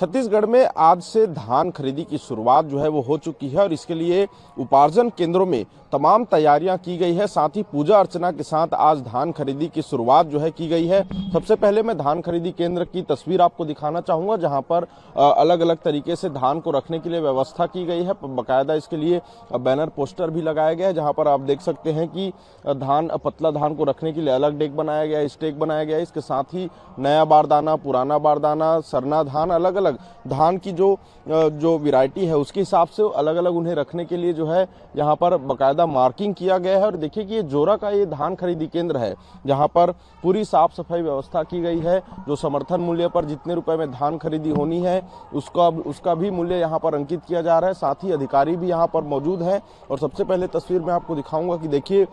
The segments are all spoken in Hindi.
छत्तीसगढ़ में आज से धान खरीदी की शुरुआत जो है वो हो चुकी है और इसके लिए उपार्जन केंद्रों में तमाम तैयारियां की गई है। साथ ही पूजा अर्चना के साथ आज धान खरीदी की शुरुआत जो है की गई है। सबसे पहले मैं धान खरीदी केंद्र की तस्वीर आपको दिखाना चाहूंगा, जहां पर अलग अलग तरीके से धान को रखने के लिए व्यवस्था की गई है। बाकायदा इसके लिए बैनर पोस्टर भी लगाया गया है, जहां पर आप देख सकते हैं कि पतला धान को रखने के लिए अलग डेक बनाया गया है, स्टेक बनाया गया है। इसके साथ ही नया बारदाना, पुराना बारदाना, सरना धान, अलग अलग धान की जो वैरायटी है उसके हिसाब से अलग अलग उन्हें रखने के लिए जो है यहाँ पर बाकायदा मार्किंग किया गया है। और देखिए कि ये जोरा का ये धान खरीदी केंद्र है, जहाँ पर पूरी साफ सफाई व्यवस्था की गई है। जो समर्थन मूल्य पर जितने रुपए में धान खरीदी होनी है उसका भी मूल्य यहाँ पर अंकित किया जा रहा है। साथ ही अधिकारी भी यहाँ पर मौजूद हैं। और सबसे पहले तस्वीर में आपको दिखाऊंगा कि देखिए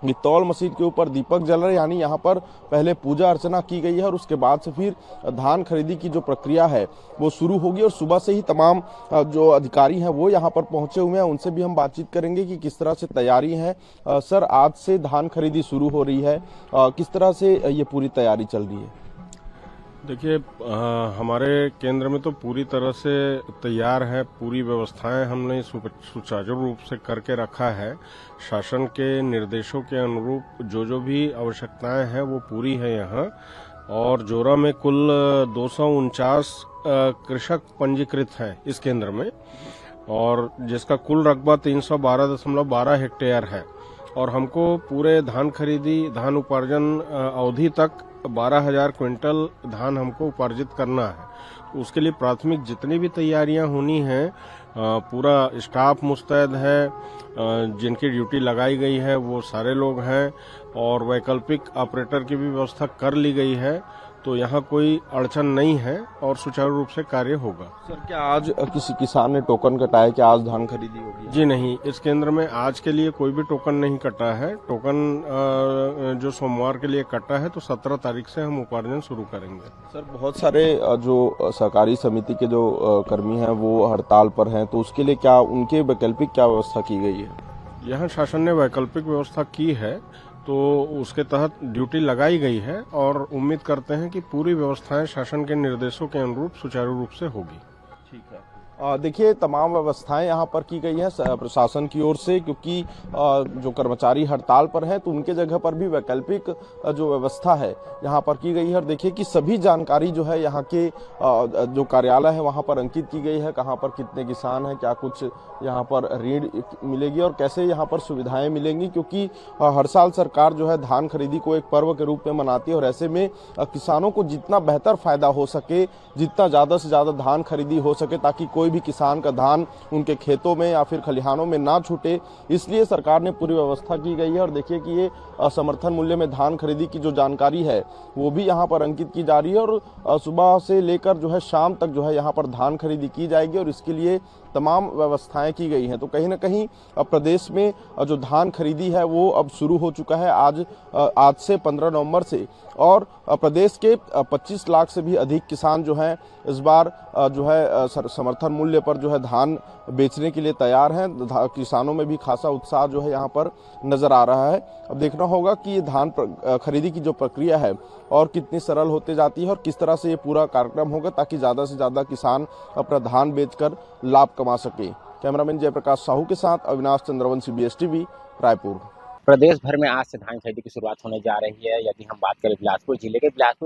ये तौल मशीन के ऊपर दीपक जल रहे, यानी यहाँ पर पहले पूजा अर्चना की गई है और उसके बाद से फिर धान खरीदी की जो प्रक्रिया है वो शुरू होगी। और सुबह से ही तमाम जो अधिकारी हैं वो यहाँ पर पहुंचे हुए हैं, उनसे भी हम बातचीत करेंगे कि किस तरह से तैयारी है। सर, आज से धान खरीदी शुरू हो रही है, किस तरह से ये पूरी तैयारी चल रही है? देखिए, हमारे केंद्र में तो पूरी तरह से तैयार है। पूरी व्यवस्थाएं हमने सुचारू रूप से करके रखा है। शासन के निर्देशों के अनुरूप जो भी आवश्यकताएं हैं वो पूरी है यहाँ। और जोरा में कुल 249 कृषक पंजीकृत हैं इस केंद्र में, और जिसका कुल रकबा 312.12 हेक्टेयर है। और हमको पूरे धान उपार्जन अवधि तक 12,000 क्विंटल धान हमको उपार्जित करना है। उसके लिए प्राथमिक जितनी भी तैयारियां होनी हैं, पूरा स्टाफ मुस्तैद है। जिनकी ड्यूटी लगाई गई है वो सारे लोग हैं, और वैकल्पिक ऑपरेटर की भी व्यवस्था कर ली गई है। तो यहाँ कोई अड़चन नहीं है और सुचारू रूप से कार्य होगा। सर, क्या आज किसी किसान ने टोकन कटाया कि आज धान खरीदी होगी? जी नहीं, इस केंद्र में आज के लिए कोई भी टोकन नहीं कटा है। टोकन जो सोमवार के लिए कटा है, तो 17 तारीख से हम उपार्जन शुरू करेंगे। सर, बहुत सारे जो सहकारी समिति के जो कर्मी हैं वो हड़ताल पर हैं, तो उसके लिए क्या उनके वैकल्पिक क्या व्यवस्था की गई है? यहाँ शासन ने वैकल्पिक व्यवस्था की है, तो उसके तहत ड्यूटी लगाई गई है, और उम्मीद करते हैं कि पूरी व्यवस्थाएं शासन के निर्देशों के अनुरूप सुचारू रूप से होगी। ठीक है। देखिए, तमाम व्यवस्थाएं यहाँ पर की गई हैं प्रशासन की ओर से, क्योंकि जो कर्मचारी हड़ताल पर हैं तो उनके जगह पर भी वैकल्पिक जो व्यवस्था है यहाँ पर की गई है। और देखिए कि सभी जानकारी जो है यहाँ के जो कार्यालय है वहाँ पर अंकित की गई है, कहाँ पर कितने किसान हैं, क्या कुछ यहाँ पर ऋण मिलेगी और कैसे यहाँ पर सुविधाएं मिलेंगी। क्योंकि हर साल सरकार जो है धान खरीदी को एक पर्व के रूप में मनाती है, और ऐसे में किसानों को जितना बेहतर फायदा हो सके, जितना ज़्यादा से ज़्यादा धान खरीदी हो सके, ताकि कोई भी किसान का धान उनके खेतों में या फिर खलिहानों में ना छूटे, इसलिए सरकार ने पूरी व्यवस्था की गई है। और देखिए कि ये समर्थन मूल्य में धान खरीदी की जो जानकारी है वो भी यहाँ पर अंकित की जा रही है। और सुबह से लेकर जो है शाम तक जो है यहाँ पर धान खरीदी की जाएगी, और इसके लिए तमाम व्यवस्थाएं की गई हैं। तो कहीं ना कहीं प्रदेश में जो धान खरीदी है वो अब शुरू हो चुका है आज से 15 नवंबर से। और प्रदेश के 25 लाख से भी अधिक किसान जो हैं इस बार जो है समर्थन मूल्य पर जो है धान बेचने के लिए तैयार हैं। किसानों में भी खासा उत्साह जो है यहाँ पर नजर आ रहा है। अब देखना होगा कि ये धान खरीदी की जो प्रक्रिया है और कितनी सरल होते जाती है और किस तरह से ये पूरा कार्यक्रम होगा, ताकि ज़्यादा से ज़्यादा किसान अपना धान बेचकर लाभ कमा सके। कैमरामैन जयप्रकाश साहू के साथ अविनाश चंद्रवंशी, BSTV, रायपुर। प्रदेश भर में आज से धान खरीदी की शुरुआत होने जा रही है। यदि हम बात करें बिलासपुर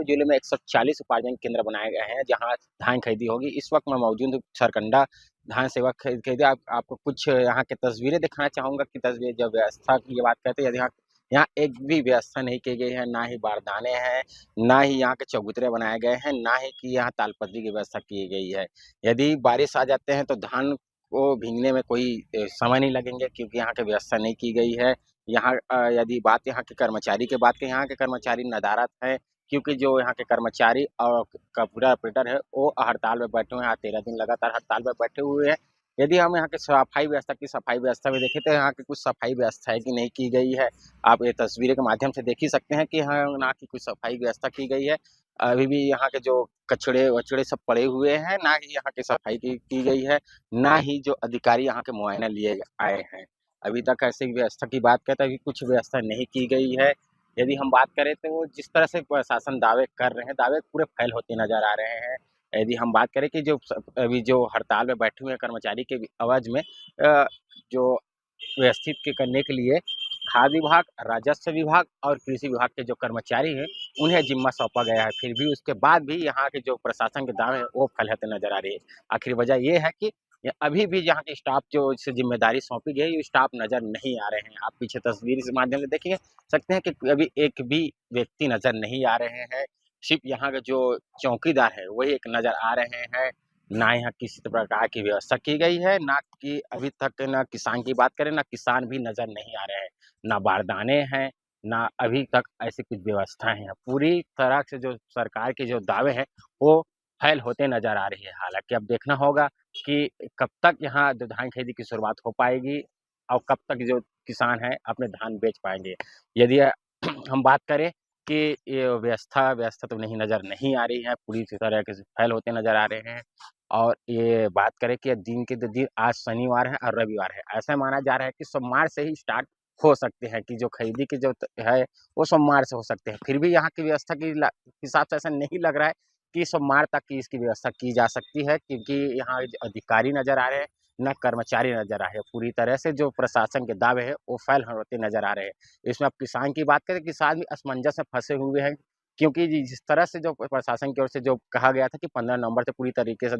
जिले में 140 उपार्जन केंद्र बनाए गए हैं, जहां धान खरीदी होगी। इस वक्त मैं मौजूद हूं सरकंडा धान सेवा खरीदी। आपको कुछ यहाँ की तस्वीरें दिखाना चाहूंगा कि तस्वीर जब व्यवस्था की बात करते हैं, यदि यहाँ एक भी व्यवस्था नहीं की गई है, ना ही बारदाने हैं, ना ही यहाँ के चबूतरे बनाए गए हैं, ना ही कि यहाँ तालपत्री की व्यवस्था की गई है। यदि बारिश आ जाते हैं तो धान को भीगने में कोई समय नहीं लगेंगे, क्योंकि यहाँ की व्यवस्था नहीं की गई है। यहाँ यदि बात यहाँ के कर्मचारी की बात करें, यहाँ के कर्मचारी नदारद हैं, क्योंकि जो यहाँ के कर्मचारी और का पूरा ऑपरेटर है वो हड़ताल में बैठे हुए हैं। 13 दिन लगातार हड़ताल में बैठे हुए हैं। यदि हम यहाँ के सफाई व्यवस्था में देखें तो यहाँ की कुछ सफाई व्यवस्था है कि नहीं की गई है। आप ये तस्वीरें के माध्यम से देख ही सकते हैं कि यहाँ ना की कुछ सफाई व्यवस्था की गई है। अभी भी यहाँ के जो कचड़े वचड़े सब पड़े हुए हैं, ना ही यहाँ की सफाई की गई है, ना ही जो अधिकारी यहाँ के मुआयना लिए आए हैं। अभी तक ऐसी व्यवस्था की बात करते हैं, अभी कुछ व्यवस्था नहीं की गई है। यदि हम बात करें तो जिस तरह से प्रशासन दावे कर रहे हैं, दावे पूरे फेल होते नजर आ रहे हैं। यदि हम बात करें कि जो अभी जो हड़ताल में बैठे हुए हैं कर्मचारी के आवाज़ में जो व्यवस्थित के करने के लिए खाद्य विभाग, राजस्व विभाग और कृषि विभाग के जो कर्मचारी हैं, उन्हें जिम्मा सौंपा गया है। फिर भी उसके बाद भी यहाँ के जो प्रशासन के दाव है, वो फैलाते नजर आ रही है। आखिर वजह ये है कि अभी भी यहाँ के स्टाफ जो इसे जिम्मेदारी सौंपी गई है, स्टाफ नजर नहीं आ रहे हैं। आप पीछे तस्वीर के माध्यम से देखेंगे सकते हैं कि अभी एक भी व्यक्ति नजर नहीं आ रहे हैं। सिर्फ यहाँ के जो चौकीदार है वही एक नजर आ रहे हैं। ना यहाँ किसी प्रकार की व्यवस्था की गई है, ना कि अभी तक ना किसान की बात करें, ना किसान भी नजर नहीं आ रहे हैं, ना बारदाने हैं, ना अभी तक ऐसी कुछ व्यवस्थाएं हैं। पूरी तरह से जो सरकार के जो दावे हैं वो फैल होते नजर आ रही है। हालांकि अब देखना होगा कि कब तक यहाँ जो धान खरीदी की शुरुआत हो पाएगी और कब तक जो किसान हैं अपने धान बेच पाएंगे। यदि हम बात करें कि ये व्यवस्था तो नजर नहीं आ रही है, पूरी तरह से फैल होते नजर आ रहे हैं। और ये बात करें कि दिन के दिन आज शनिवार है और रविवार है, ऐसा माना जा रहा है कि सोमवार से ही स्टार्ट हो सकते हैं कि जो खरीदी की जो है वो सोमवार से हो सकते हैं। फिर भी यहाँ की व्यवस्था की हिसाब से ऐसा नहीं लग रहा है कि सोमवार तक की इसकी व्यवस्था की जा सकती है, क्योंकि यहाँ अधिकारी नजर आ रहे हैं, न कर्मचारी नजर आ रहे हैं। पूरी तरह से जो प्रशासन के दावे है वो फैल होते नजर आ रहे हैं। इसमें अब किसान की बात करें, किसान भी असमंजस में फंसे हुए हैं, क्योंकि जिस तरह से जो प्रशासन की ओर से जो कहा गया था कि 15 नवंबर से पूरी तरीके से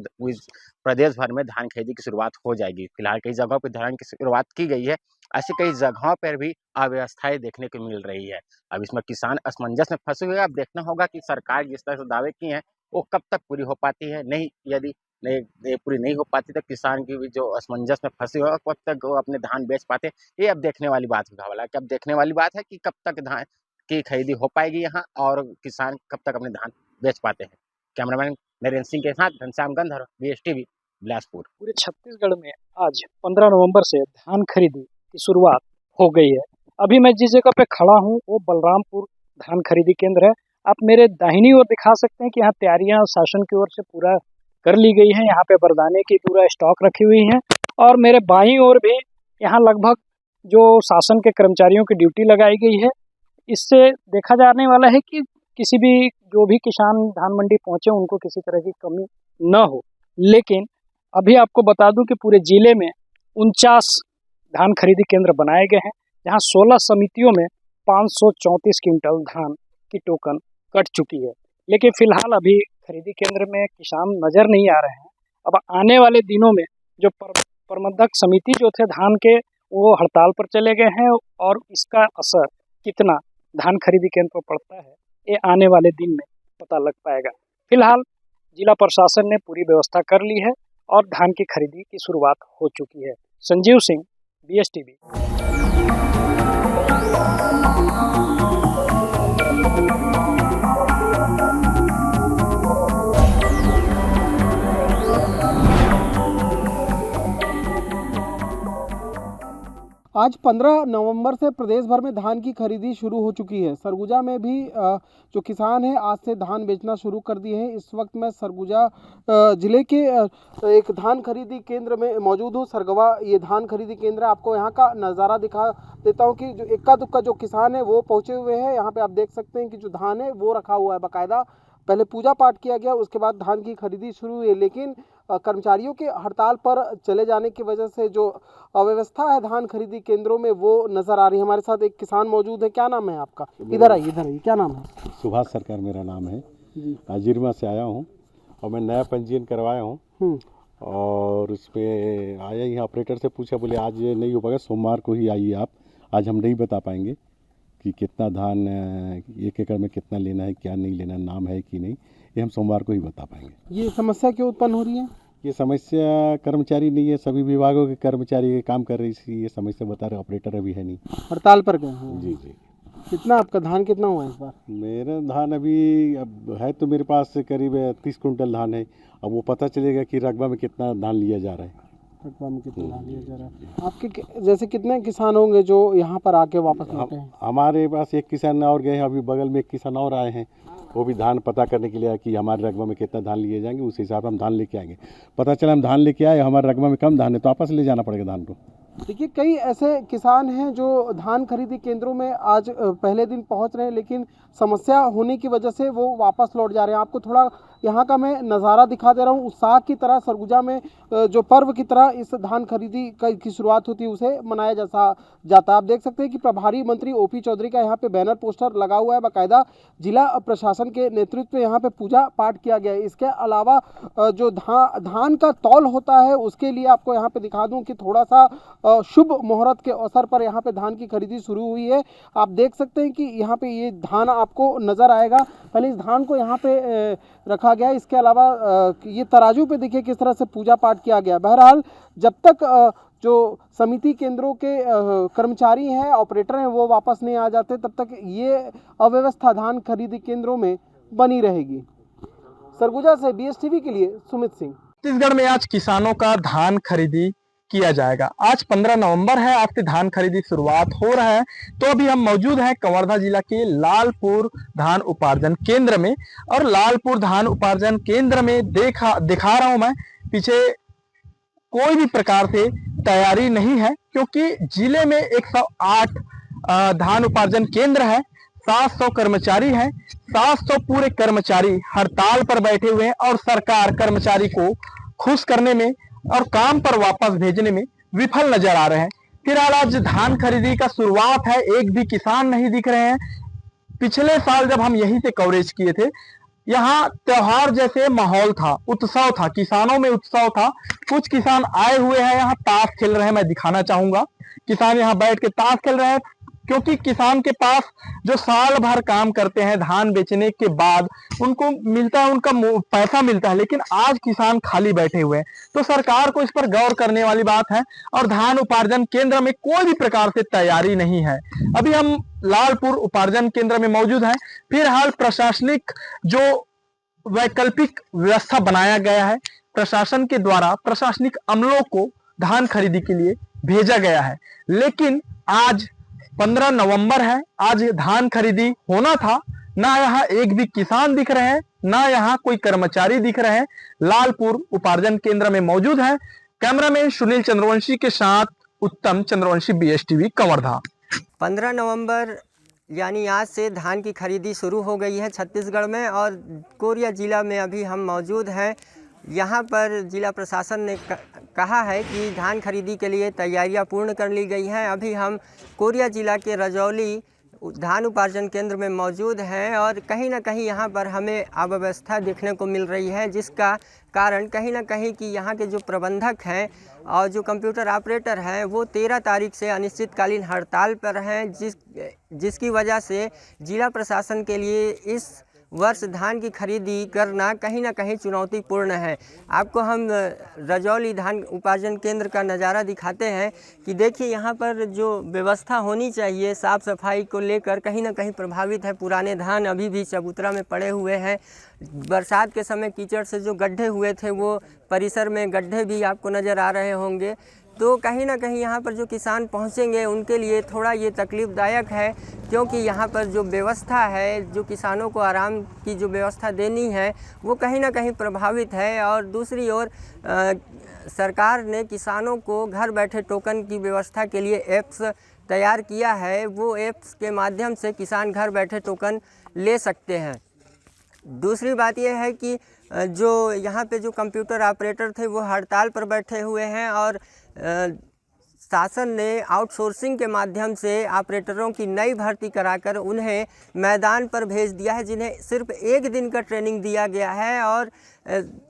प्रदेश भर में धान खरीदी की शुरुआत हो जाएगी। फिलहाल कई जगहों पर धान की शुरुआत की गई है, ऐसी कई जगहों पर भी अव्यवस्थाएं देखने को मिल रही है। अब इसमें किसान असमंजस में फंसे हुए हैं। अब देखना होगा कि सरकार जिस तरह से दावे किए हैं वो कब तक पूरी हो पाती है। नहीं, यदि नहीं पूरी नहीं हो पाती तो किसान की भी जो असमंजस में फंसे हुए कब तक वो अपने धान बेच पाते, ये अब देखने वाली बात होने वाला है। कि अब देखने वाली बात है कि कब तक धान की खरीदी हो पाएगी यहाँ और किसान कब तक अपने धान बेच पाते हैं। कैमरामैन नरेंद्र सिंह के साथ घनश्याम गंधर, BSTV, बिलासपुर। पूरे छत्तीसगढ़ में आज 15 नवंबर से धान खरीदी की शुरुआत हो गई है। अभी मैं जिस जगह पे खड़ा हूँ वो बलरामपुर धान खरीदी केंद्र है। आप मेरे दाहिनी ओर दिखा सकते हैं कि यहाँ तैयारियां शासन की ओर से पूरा कर ली गई हैं। यहाँ पे बरदाने की पूरा स्टॉक रखी हुई है और मेरे बाईं ओर भी यहाँ लगभग जो शासन के कर्मचारियों की ड्यूटी लगाई गई है। इससे देखा जाने वाला है कि किसी भी जो भी किसान धान मंडी पहुंचे उनको किसी तरह की कमी न हो। लेकिन अभी आपको बता दूं कि पूरे जिले में 49 धान खरीदी केंद्र बनाए गए हैं, जहां 16 समितियों में 534 क्विंटल धान की टोकन कट चुकी है। लेकिन फिलहाल अभी खरीदी केंद्र में किसान नजर नहीं आ रहे हैं। अब आने वाले दिनों में जो प्रबंधक समिति जो थे धान के, वो हड़ताल पर चले गए हैं और इसका असर कितना धान खरीदी केंद्र पर पड़ता है ये आने वाले दिन में पता लग पाएगा। फिलहाल जिला प्रशासन ने पूरी व्यवस्था कर ली है और धान की खरीदी की शुरुआत हो चुकी है। संजीव सिंह, BSTV। आज 15 नवंबर से प्रदेश भर में धान की खरीदी शुरू हो चुकी है। सरगुजा में भी जो किसान हैं आज से धान बेचना शुरू कर दिए हैं। इस वक्त मैं सरगुजा जिले के एक धान खरीदी केंद्र में मौजूद हूँ। सरगवा ये धान खरीदी केंद्र है। आपको यहाँ का नज़ारा दिखा देता हूँ कि जो इक्का दुक्का जो किसान है वो पहुँचे हुए हैं। यहाँ पे आप देख सकते हैं कि जो धान है वो रखा हुआ है बाकायदा। पहले पूजा पाठ किया गया, उसके बाद धान की खरीदी शुरू हुई है। लेकिन कर्मचारियों के हड़ताल पर चले जाने की वजह से जो अव्यवस्था है धान खरीदी केंद्रों में वो नजर आ रही है। हमारे साथ एक किसान मौजूद है। क्या नाम है आपका? इधर आइए, क्या नाम है? सुभाष सरकार मेरा नाम है। हाजिरमा से आया हूँ और मैं नया पंजीयन करवाया हूँ और उस पर आया ही ऑपरेटर से पूछा, बोले आज नहीं हो पाएगा, सोमवार को ही आइए आप। आज हम नहीं बता पाएंगे कि कितना धान एक एकड़ में कितना लेना है, क्या नहीं लेना, नाम है कि नहीं, ये हम सोमवार को ही बता पाएंगे। ये समस्या क्यों उत्पन्न हो रही है? ये समस्या कर्मचारी नहीं है, सभी विभागों के कर्मचारी काम कर रही थी। ये समस्या बता रहे, ऑपरेटर अभी है नहीं, हड़ताल पर गए हैं। जी जी। कितना आपका धान कितना हुआ है इस बार? मेरा धान अभी अब है तो मेरे पास करीब 30 कुंटल धान है। अब वो पता चलेगा कि रकबा में कितना धान लिया जा रहा है। रकबा में कितना धान लिया जा रहा है? आपके जैसे कितने किसान होंगे जो यहाँ पर आके वापस लौटे हैं? हमारे पास एक किसान और गए हैं, अभी बगल में एक किसान और आए हैं। वो भी धान पता करने के लिए कि हमारे रकबा में कितना धान लिए जाएंगे, उस हिसाब से हम धान लेके आएंगे। पता चला हम धान लेके आए, हमारे रकबा में कम धान है तो वापस ले जाना पड़ेगा धान को। देखिए, कई ऐसे किसान हैं जो धान खरीदी केंद्रों में आज पहले दिन पहुंच रहे हैं, लेकिन समस्या होने की वजह से वो वापस लौट जा रहे हैं। आपको थोड़ा यहाँ का मैं नज़ारा दिखा दे रहा हूँ। उत्साह की तरह सरगुजा में जो पर्व की तरह इस धान खरीदी की शुरुआत होती है उसे मनाया जाता है। आप देख सकते हैं कि प्रभारी मंत्री ओपी चौधरी का यहाँ पे बैनर पोस्टर लगा हुआ है। बाकायदा जिला प्रशासन के नेतृत्व में यहाँ पे पूजा पाठ किया गया है। इसके अलावा जो धान का तौल होता है उसके लिए आपको यहाँ पे दिखा दूं कि थोड़ा सा शुभ मुहूर्त के अवसर पर यहाँ पे धान की खरीदी शुरू हुई है। आप देख सकते हैं कि यहाँ पे ये धान आपको नजर आएगा। पहले इस धान को यहाँ पे रखा गया है। इसके अलावा ये तराजू पे देखिए किस तरह से पूजा पाठ किया गया। बहरहाल जब तक जो समिति केंद्रों के कर्मचारी हैं, ऑपरेटर हैं, वो वापस नहीं आ जाते तब तक ये अव्यवस्था धान खरीदी केंद्रों में बनी रहेगी। सरगुजा से बीएसटीवी के लिए सुमित सिंह। छत्तीसगढ़ में आज किसानों का धान खरीदी किया जाएगा। आज 15 नवंबर है, आज से धान खरीदी शुरुआत हो रहा है। तो अभी हम मौजूद हैं कवर्धा जिला के लालपुर धान उपार्जन केंद्र में, और लालपुर धान उपार्जन केंद्र में दिखा रहा हूं मैं पीछे कोई भी प्रकार से तैयारी नहीं है, क्योंकि जिले में 108 धान उपार्जन केंद्र है, 700 कर्मचारी हैं। 700 पूरे कर्मचारी हड़ताल पर बैठे हुए हैं और सरकार कर्मचारी को खुश करने में और काम पर वापस भेजने में विफल नजर आ रहे हैं। फिलहाल आज धान खरीदी का शुरुआत है, एक भी किसान नहीं दिख रहे हैं। पिछले साल जब हम यहीं से कवरेज किए थे, यहाँ त्योहार जैसे माहौल था, उत्सव था, किसानों में उत्सव था। कुछ किसान आए हुए हैं, यहाँ ताश खेल रहे हैं। मैं दिखाना चाहूंगा, किसान यहाँ बैठ के ताश खेल रहे हैं, क्योंकि किसान के पास जो साल भर काम करते हैं धान बेचने के बाद उनको मिलता है, उनका पैसा मिलता है, लेकिन आज किसान खाली बैठे हुए हैं। तो सरकार को इस पर गौर करने वाली बात है। और धान उपार्जन केंद्र में कोई भी प्रकार से तैयारी नहीं है। अभी हम लालपुर उपार्जन केंद्र में मौजूद हैं। फिलहाल प्रशासनिक जो वैकल्पिक व्यवस्था बनाया गया है, प्रशासन के द्वारा प्रशासनिक अमलों को धान खरीदी के लिए भेजा गया है। लेकिन आज 15 नवंबर है, आज धान खरीदी होना था। ना यहाँ एक भी किसान दिख रहे हैं, ना यहाँ कोई कर्मचारी दिख रहे हैं। लालपुर उपार्जन केंद्र में मौजूद है। कैमरामैन सुनील चंद्रवंशी के साथ उत्तम चंद्रवंशी, बीएसटीवी कवर्धा। 15 नवंबर यानी आज से धान की खरीदी शुरू हो गई है छत्तीसगढ़ में, और कोरिया जिला में अभी हम मौजूद हैं। यहाँ पर जिला प्रशासन ने कहा है कि धान खरीदी के लिए तैयारियां पूर्ण कर ली गई हैं। अभी हम कोरिया जिला के रजौली धान उपार्जन केंद्र में मौजूद हैं, और कहीं ना कहीं यहाँ पर हमें अव्यवस्था देखने को मिल रही है, जिसका कारण कहीं ना कहीं कि यहाँ के जो प्रबंधक हैं और जो कंप्यूटर ऑपरेटर हैं वो 13 तारीख से अनिश्चितकालीन हड़ताल पर हैं, जिसकी वजह से जिला प्रशासन के लिए इस वर्ष धान की खरीदी करना कहीं ना कहीं चुनौतीपूर्ण है। आपको हम रजौली धान उपार्जन केंद्र का नज़ारा दिखाते हैं कि देखिए यहाँ पर जो व्यवस्था होनी चाहिए साफ़ सफाई को लेकर कहीं ना कहीं प्रभावित है। पुराने धान अभी भी चबूतरा में पड़े हुए हैं। बरसात के समय कीचड़ से जो गड्ढे हुए थे वो परिसर में गड्ढे भी आपको नज़र आ रहे होंगे। तो कहीं ना कहीं यहाँ पर जो किसान पहुँचेंगे उनके लिए थोड़ा ये तकलीफ़दायक है, क्योंकि यहाँ पर जो व्यवस्था है, जो किसानों को आराम की जो व्यवस्था देनी है वो कहीं ना कहीं प्रभावित है। और दूसरी ओर सरकार ने किसानों को घर बैठे टोकन की व्यवस्था के लिए ऐप्स तैयार किया है। वो ऐप्स के माध्यम से किसान घर बैठे टोकन ले सकते हैं। दूसरी बात यह है कि जो यहाँ पे जो कंप्यूटर ऑपरेटर थे वो हड़ताल पर बैठे हुए हैं, और शासन ने आउटसोर्सिंग के माध्यम से ऑपरेटरों की नई भर्ती कराकर उन्हें मैदान पर भेज दिया है, जिन्हें सिर्फ 1 दिन का ट्रेनिंग दिया गया है। और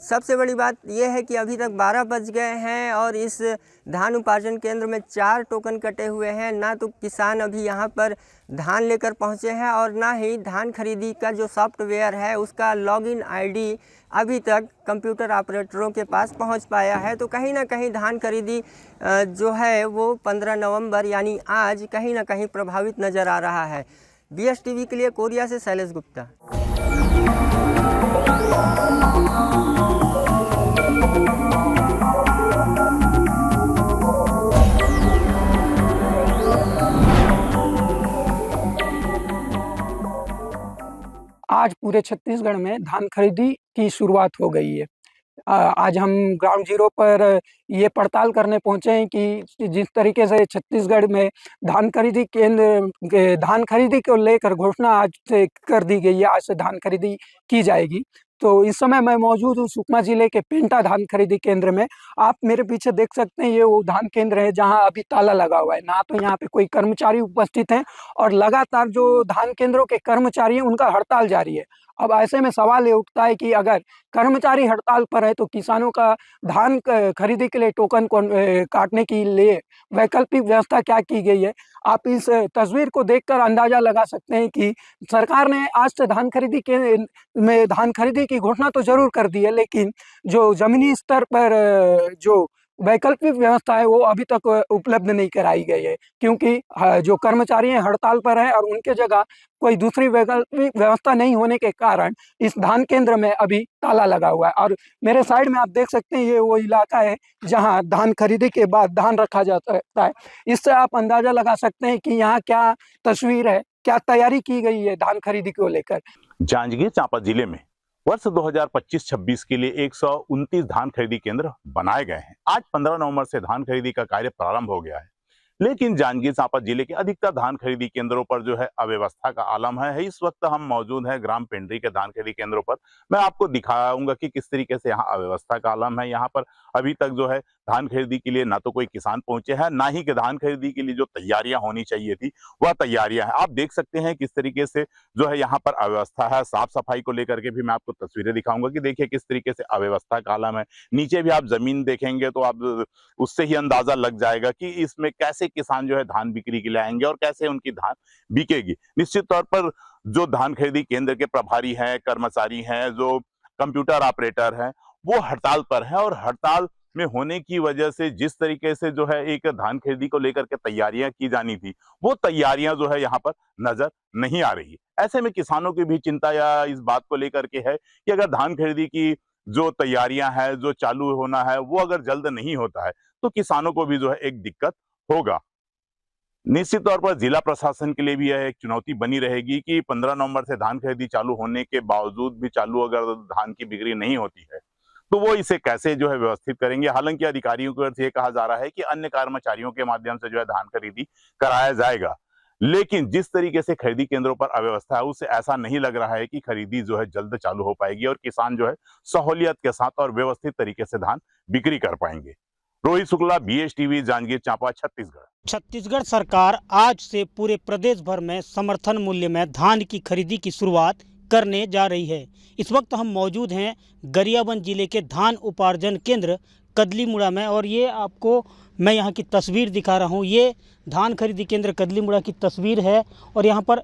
सबसे बड़ी बात यह है कि अभी तक 12 बज गए हैं और इस धान उपार्जन केंद्र में 4 टोकन कटे हुए हैं। ना तो किसान अभी यहाँ पर धान लेकर पहुँचे हैं, और ना ही धान खरीदी का जो सॉफ्टवेयर है उसका लॉगिन आईडी अभी तक कंप्यूटर ऑपरेटरों के पास पहुंच पाया है। तो कहीं ना कहीं धान खरीदी जो है वो 15 नवंबर यानी आज कहीं ना कहीं प्रभावित नज़र आ रहा है। बीएसटीवी के लिए कोरिया से शैलेश गुप्ता। आज पूरे छत्तीसगढ़ में धान खरीदी की शुरुआत हो गई है। आज हम ग्राउंड जीरो पर ये पड़ताल करने पहुंचे हैं कि जिस तरीके से छत्तीसगढ़ में धान खरीदी को लेकर घोषणा आज से कर दी गई है, आज से धान खरीदी की जाएगी। तो इस समय मैं मौजूद हूँ सुकमा जिले के पेंटा धान खरीदी केंद्र में। आप मेरे पीछे देख सकते हैं, ये वो धान केंद्र है जहाँ अभी ताला लगा हुआ है, ना तो यहाँ पे कोई कर्मचारी उपस्थित हैं और लगातार जो धान केंद्रों के कर्मचारी हैं उनका हड़ताल जारी है। अब ऐसे में सवाल ये उठता है कि अगर कर्मचारी हड़ताल पर है तो किसानों का धान खरीदी के लिए टोकन काटने के लिए वैकल्पिक व्यवस्था क्या की गई है। आप इस तस्वीर को देखकर अंदाजा लगा सकते हैं कि सरकार ने आज से धान खरीदी की घोषणा तो जरूर कर दी है, लेकिन जो जमीनी स्तर पर जो वैकल्पिक व्यवस्था है वो अभी तक उपलब्ध नहीं कराई गई है, क्योंकि जो कर्मचारी हैं हड़ताल पर हैं और उनके जगह कोई दूसरी वैकल्पिक व्यवस्था नहीं होने के कारण इस धान केंद्र में अभी ताला लगा हुआ है। और मेरे साइड में आप देख सकते हैं, ये वो इलाका है जहां धान खरीदी के बाद धान रखा जाता है। इससे आप अंदाजा लगा सकते हैं कि यहाँ क्या तस्वीर है, क्या तैयारी की गई है धान खरीदी को लेकर। जांजगीर चांपा जिले में वर्ष 2025-26 के लिए 129 धान खरीदी केंद्र बनाए गए हैं। आज 15 नवंबर से धान खरीदी का कार्य प्रारंभ हो गया है, लेकिन जांजगीर चांपा जिले के अधिकतर धान खरीदी केंद्रों पर जो है अव्यवस्था का आलम है। इस वक्त हम मौजूद हैं ग्राम पेंड्री के धान खरीदी केंद्रों पर। मैं आपको दिखाऊंगा कि किस तरीके से यहाँ अव्यवस्था का आलम है। यहाँ पर अभी तक जो है धान खरीदी के लिए ना तो कोई किसान पहुंचे हैं, ना ही कि धान खरीदी के लिए जो तैयारियां होनी चाहिए थी वह तैयारियां हैं। आप देख सकते हैं किस तरीके से जो है यहाँ पर अव्यवस्था है। साफ सफाई को लेकर के भी मैं आपको तस्वीरें दिखाऊंगा कि देखिए किस तरीके से अव्यवस्था का आलम है। नीचे भी आप जमीन देखेंगे तो आप उससे ही अंदाजा लग जाएगा कि इसमें कैसे किसान जो है धान बिक्री के लिए आएंगे और कैसे उनकी धान बिकेगी। निश्चित तौर पर जो धान खरीदी केंद्र के प्रभारी हैं, कर्मचारी हैं, जो कंप्यूटर ऑपरेटर हैं, वो हड़ताल पर है और हड़ताल में होने की वजह से जिस तरीके से जो है एक धान खरीदी को लेकर के तैयारियां की जानी थी वो तैयारियां जो है यहाँ पर नजर नहीं आ रही। ऐसे में किसानों की भी चिंता या इस बात को लेकर के है कि अगर धान खरीदी की जो तैयारियां हैं, जो चालू होना है, वो अगर जल्द नहीं होता है तो किसानों को भी जो है एक दिक्कत होगा। निश्चित तौर पर जिला प्रशासन के लिए भी यह एक चुनौती बनी रहेगी कि 15 नवंबर से धान खरीदी चालू होने के बावजूद भी चालू अगर धान की बिक्री नहीं होती है तो वो इसे कैसे जो है व्यवस्थित करेंगे। हालांकि अधिकारियों की ओर से ये कहा जा रहा है कि अन्य कर्मचारियों के माध्यम से जो है धान खरीदी कराया जाएगा, लेकिन जिस तरीके से खरीदी केंद्रों पर अव्यवस्था है उससे ऐसा नहीं लग रहा है कि खरीदी जो है जल्द चालू हो पाएगी और किसान जो है सहूलियत के साथ और व्यवस्थित तरीके से धान बिक्री कर पाएंगे। रोहित शुक्ला, BH-TV, जांजगीर चांपा, छत्तीसगढ़। छत्तीसगढ़ सरकार आज से पूरे प्रदेश भर में समर्थन मूल्य में धान की खरीदी की शुरुआत करने जा रही है। इस वक्त हम मौजूद हैं गरियाबंद जिले के धान उपार्जन केंद्र कदलीमुड़ा में और ये आपको मैं यहाँ की तस्वीर दिखा रहा हूँ। ये धान खरीदी केंद्र कदलीमुड़ा की तस्वीर है और यहाँ पर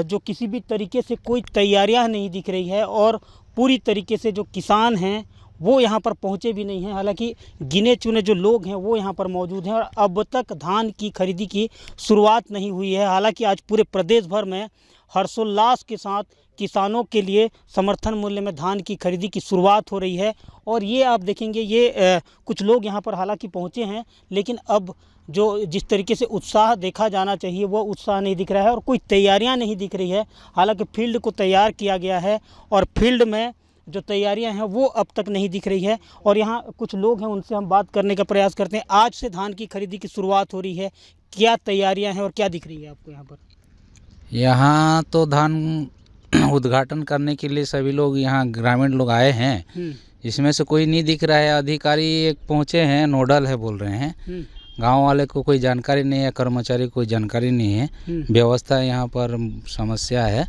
जो किसी भी तरीके से कोई तैयारियाँ नहीं दिख रही है और पूरी तरीके से जो किसान हैं वो यहाँ पर पहुँचे भी नहीं हैं। हालांकि गिने चुने जो लोग हैं वो यहाँ पर मौजूद हैं और अब तक धान की खरीदी की शुरुआत नहीं हुई है। हालांकि आज पूरे प्रदेश भर में हर्षोल्लास के साथ किसानों के लिए समर्थन मूल्य में धान की खरीदी की शुरुआत हो रही है और ये आप देखेंगे ये कुछ लोग यहाँ पर हालांकि पहुँचे हैं, लेकिन अब जो जिस तरीके से उत्साह देखा जाना चाहिए वो उत्साह नहीं दिख रहा है और कोई तैयारियाँ नहीं दिख रही है। हालांकि फील्ड को तैयार किया गया है और फील्ड में जो तैयारियां हैं वो अब तक नहीं दिख रही है और यहाँ कुछ लोग हैं उनसे हम बात करने का प्रयास करते हैं। आज से धान की खरीदी की शुरुआत हो रही है, क्या तैयारियां हैं और क्या दिख रही है आपको यहाँ पर? यहाँ तो धान उद्घाटन करने के लिए सभी लोग यहाँ ग्रामीण लोग आए हैं, इसमें से कोई नहीं दिख रहा है। अधिकारी एक पहुँचे हैं, नोडल है बोल रहे हैं, गांव वाले को कोई जानकारी नहीं है, कर्मचारी कोई जानकारी नहीं है। व्यवस्था यहाँ पर समस्या है,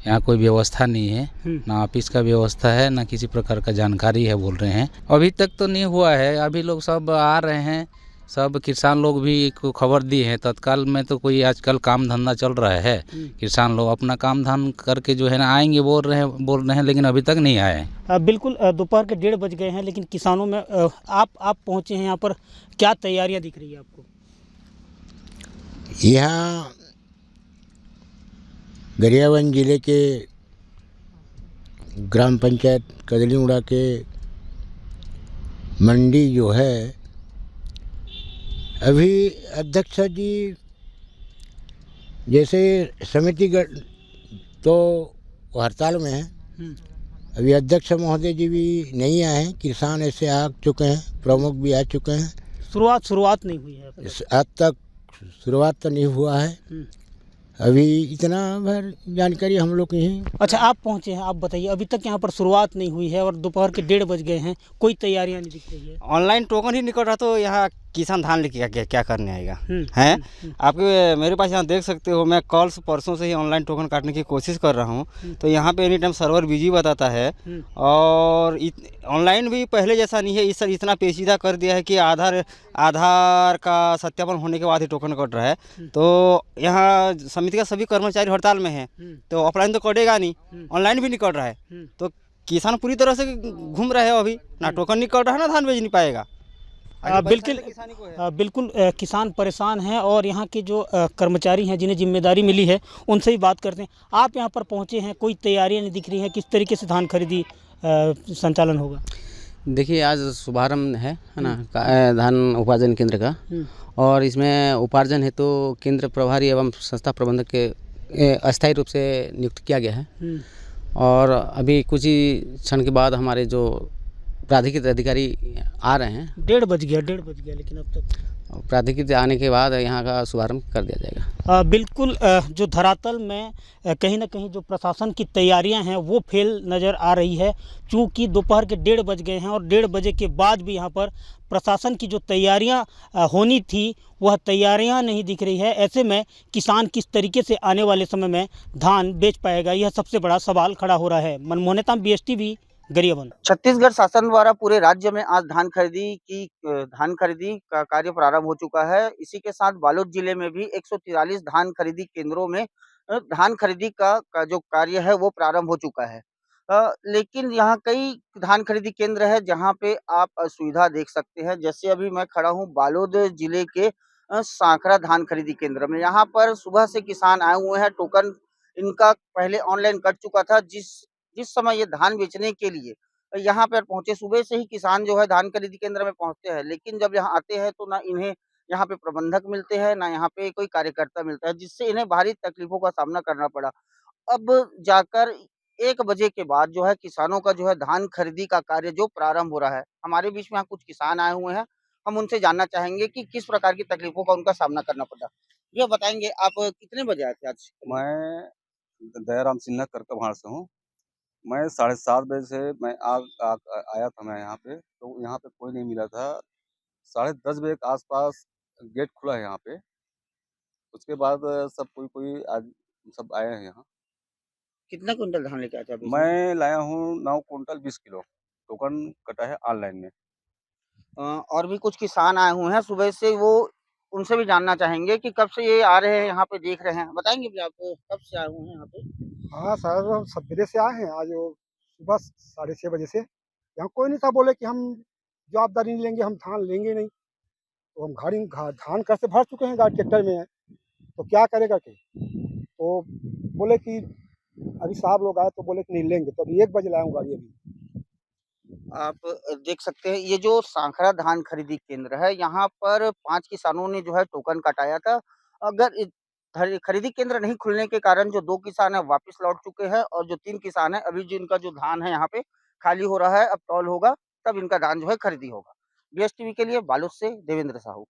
यहाँ कोई व्यवस्था नहीं है, ना ऑफिस का व्यवस्था है, ना किसी प्रकार का जानकारी है बोल रहे हैं। अभी तक तो नहीं हुआ है, अभी लोग सब आ रहे हैं, सब किसान लोग भी को खबर दी है। तत्काल में तो कोई आजकल काम धंधा चल रहा है, किसान लोग अपना काम धाम करके जो है ना आएंगे बोल रहे हैं, लेकिन अभी तक नहीं आए हैं। बिल्कुल दोपहर के 1:30 बज गए हैं, लेकिन किसानों में आप पहुँचे हैं यहाँ पर, क्या तैयारियाँ दिख रही है आपको? यहाँ गरियाबंद जिले के ग्राम पंचायत कदलीमुड़ा के मंडी जो है, अभी अध्यक्ष जी जैसे समिति तो हड़ताल में है, अभी अध्यक्ष महोदय जी भी नहीं आए हैं, किसान ऐसे आ चुके हैं, प्रमुख भी आ चुके हैं। शुरुआत नहीं हुई है आज तक, शुरुआत तो नहीं हुआ है। अभी इतना भर जानकारी हम लोग की है। अच्छा, आप पहुंचे हैं, आप बताइए, अभी तक यहाँ पर शुरुआत नहीं हुई है और दोपहर के 1:30 बज गए हैं, कोई तैयारियां नहीं दिख रही है। ऑनलाइन टोकन ही निकल रहा, तो यहाँ किसान धान लेके क्या करने आएगा हैं। आपके मेरे पास यहाँ देख सकते हो, मैं कल से परसों से ही ऑनलाइन टोकन काटने की कोशिश कर रहा हूँ, तो यहाँ पे एनी टाइम सर्वर बिजी बताता है। और ऑनलाइन भी पहले जैसा नहीं है, इस सर इतना पेचीदा कर दिया है कि आधार का सत्यापन होने के बाद ही टोकन कट रहा है। तो यहाँ समिति का सभी कर्मचारी हड़ताल में हैं, तो ऑफलाइन तो कटेगा नहीं, ऑनलाइन भी नहीं कट रहा है, तो किसान पूरी तरह से घूम रहे हैं। अभी ना टोकन नहीं कट रहा है, ना धान बेच नहीं पाएगा। बिल्कुल किसान परेशान हैं और यहाँ के जो कर्मचारी हैं जिन्हें जिम्मेदारी मिली है उनसे ही बात करते हैं। आप यहाँ पर पहुँचे हैं, कोई तैयारियाँ नहीं दिख रही हैं, किस तरीके से धान खरीदी संचालन होगा? देखिए, आज शुभारंभ है ना धान उपार्जन केंद्र का, और इसमें उपार्जन है तो केंद्र प्रभारी एवं संस्था प्रबंधक के अस्थायी रूप से नियुक्त किया गया है। और अभी कुछ ही क्षण के बाद हमारे जो प्राधिकृत अधिकारी आ रहे हैं। 1:30 बज गया, लेकिन अब तक प्राधिकृत आने के बाद यहाँ का शुभारंभ कर दिया जाएगा। बिल्कुल जो धरातल में कहीं ना कहीं जो प्रशासन की तैयारियां हैं वो फेल नज़र आ रही है, चूँकि दोपहर के 1:30 बज गए हैं और 1:30 बजे के बाद भी यहाँ पर प्रशासन की जो तैयारियां होनी थी वह तैयारियां नहीं दिख रही है। ऐसे में किसान किस तरीके से आने वाले समय में धान बेच पाएगा, यह सबसे बड़ा सवाल खड़ा हो रहा है। मनमोहन नेताम, BSTV, गरियाबंद। छत्तीसगढ़ शासन द्वारा पूरे राज्य में आज धान खरीदी का कार्य प्रारंभ हो चुका है। इसी के साथ बालोद जिले में भी 143 धान खरीदी केंद्रों में धान खरीदी का जो कार्य है वो प्रारंभ हो चुका है। लेकिन यहाँ कई धान खरीदी केंद्र है जहाँ पे आप सुविधा देख सकते हैं। जैसे अभी मैं खड़ा हूँ बालोद जिले के सांकरा धान खरीदी केंद्र में। यहाँ पर सुबह से किसान आए हुए हैं। टोकन इनका पहले ऑनलाइन कट चुका था। जिस समय ये धान बेचने के लिए यहाँ पर पहुंचे, सुबह से ही किसान जो है धान खरीदी केंद्र में पहुंचते हैं, लेकिन जब यहाँ आते हैं तो ना इन्हें यहाँ पे प्रबंधक मिलते हैं, ना यहाँ पे कोई कार्यकर्ता मिलता है, जिससे इन्हें भारी तकलीफों का सामना करना पड़ा। अब जाकर 1 बजे के बाद जो है किसानों का जो है धान खरीदी का कार्य जो प्रारंभ हो रहा है। हमारे बीच में यहाँ कुछ किसान आए हुए हैं, हम उनसे जानना चाहेंगे कि किस प्रकार की तकलीफों का उनका सामना करना पड़ा। ये बताएंगे, आप कितने बजे आए थे आज? मैं दयाराम सिन्हा करकभाड़ से हूँ। मैं 7:30 बजे से मैं आया था मैं यहाँ पे, तो यहाँ पे कोई नहीं मिला था। 10:30 बजे के आसपास गेट खुला है यहाँ पे। उसके बाद सब कोई आज सब आए हैं यहाँ। कितना कुंटल धान लेके आए थे? मैं लाया हूँ 9 कुंटल 20 किलो। टोकन कटा है ऑनलाइन में। और भी कुछ किसान आए हुए हैं सुबह से, वो उनसे भी जानना चाहेंगे कि कब से ये आ रहे हैं यहाँ पे देख रहे हैं। बताएंगे भी आप कब से आए हुए हैं यहाँ पे? हाँ सर, हम सवेरे से आए हैं। आज सुबह 6:30 बजे से। यहाँ कोई नहीं था, बोले कि हम जवाबदारी नहीं लेंगे, हम धान लेंगे नहीं। तो हम धान कैसे भर चुके हैं, गाड़ी ट्रैक्टर में है, तो क्या करेगा कि? तो बोले कि अभी साहब लोग आए तो बोले कि नहीं लेंगे, तो अभी 1 बजे लाया हूँ गाड़ी अभी। आप देख सकते हैं ये जो सांखरा धान खरीदी केंद्र है, यहाँ पर 5 किसानों ने जो है टोकन कटाया था। अगर खरीदी केंद्र नहीं खुलने के कारण जो 2 किसान है वापस लौट चुके हैं, और जो 3 किसान है अभी जिनका जो धान है यहाँ पे खाली हो रहा है, अब तौल होगा तब इनका धान जो है खरीदी होगा। BSTV के लिए बालोद से देवेंद्र साहू।